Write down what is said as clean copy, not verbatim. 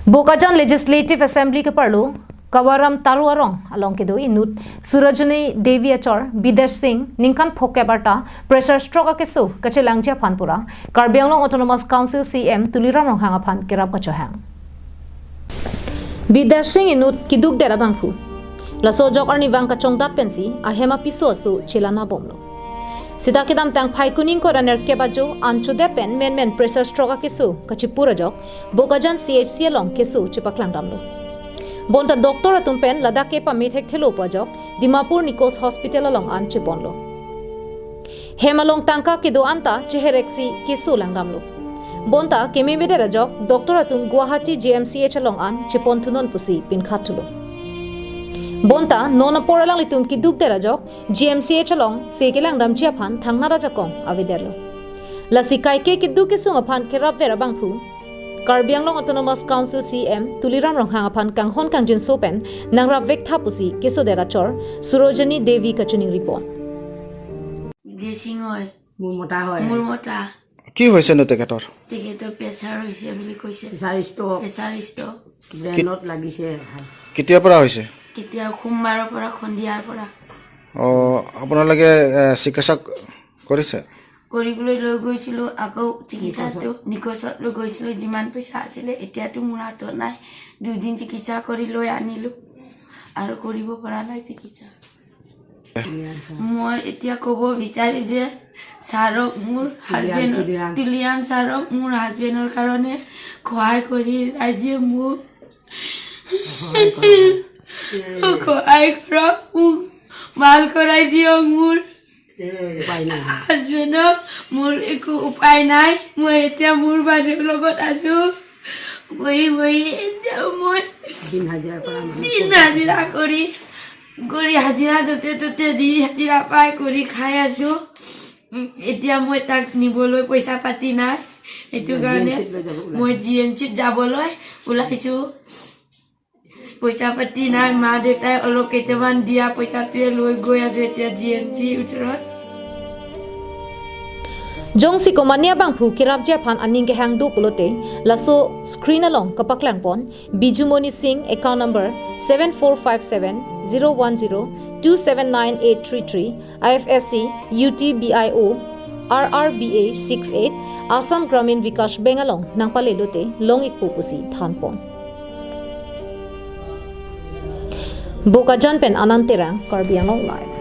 Bokajan Legislative Assembly ke perlu Kawaram Taruarong along ke do Inut Surajani Devi Achor Bidesh Singh ningkan Phokep arta pressure stroke akeso kachelangji aphan pura Karbi Anglong Autonomous Council CM Ronghang aphan kerap kachohang Bidesh Singh Inut kiduk dera bangku laso jok arni wang kachongdat pensi ahema piso asu chilana bomlo Sida kidam tang phai kuning ko raner ke bajo anchu de pen men pressure stroke akeso kachipura jok Bokajan CHC along keso chipaklang damlo Bonta doktor atum pen Ladakh ke pamit hek thelo pajok Dimapur Nikos Hospital along an chibonlo Hemalong tangka ke do anta chehereksi keso langdamlo Bonta kemi bede rajok doktor atum Guwahati GMCH along an chipontunon pusi pin khatulo Bonta nona poralang litum ki duk de rajok GMCH along sekelang dam chi aphan thangna rajakong avederlo Lasikai ke ki duk ke sung aphan kerap vera bangphu Karbi Anglong Autonomous Council CM Ronghang aphan kanghon kangjin sopen nangra vek thapusi keso dera chor Surajani Devi kachuning report Singh hoy murmota কি হৈছে নো তেখেতৰ তেখেতৰ pressure হৈছে বুলি কৈছে pressure stock ব্ৰেনত লাগিছে কেতিয়াৰ পৰা হৈছে কেতিয়া সোমবাৰৰ পৰা সন্ধিয়াৰ পৰা আপোনালোকে চিকিৎসা কৰিছে কৰিবলৈ লৈ গৈছিলো আকৌ চিকিৎসাটো নিকচত লৈ গৈছিলো যিমান পইচা আছিল এতিয়াতো মোৰ হাতত নাই দুদিন চিকিৎসা কৰি লৈ আনিলো আৰু কৰিব পৰা নাই চিকিৎসা মই এতিয়া ক'ব বিচাৰি যে সাৰক মোৰ হাজবেণ্ড তুলিয়াম সাৰক মোৰ হাজবেণ্ডৰ কাৰণে সহায় কৰি ৰাইজে মোক সহায় কৰক মোক ভাল কৰাই দিয়ক মোৰ হাজবেণ্ডক মোৰ একো উপায় নাই মই এতিয়া মোৰ বাৰীৰ লগত আছো বহি এতিয়া মই দিন হাজিৰা কৰি হাজিৰা য'তে ত'তে যি হাজিৰা পাই কৰি খাই আছো এতিয়া মই তাক নিবলৈ পইচা পাতি নাই সেইটো কাৰণে মই GMCত যাবলৈ ওলাইছো পইচা পাতি নাই মা দেউতাই অলপ কেইটামান দিয়া পইচাটোৱে লৈ গৈ আছে এতিয়া GMC ওচৰত Jongsi komania bangphu kirapje phan aning ke hang du pulote laso screen along kapaklang pon Bijumoni Singh account number 74570102798833 IFSC UTBIO RRBA 68 Assam Gramin Vikash Bank along nangpale lote longik pupusi thanpon Bokajan pen ananterang Karbi Anglong live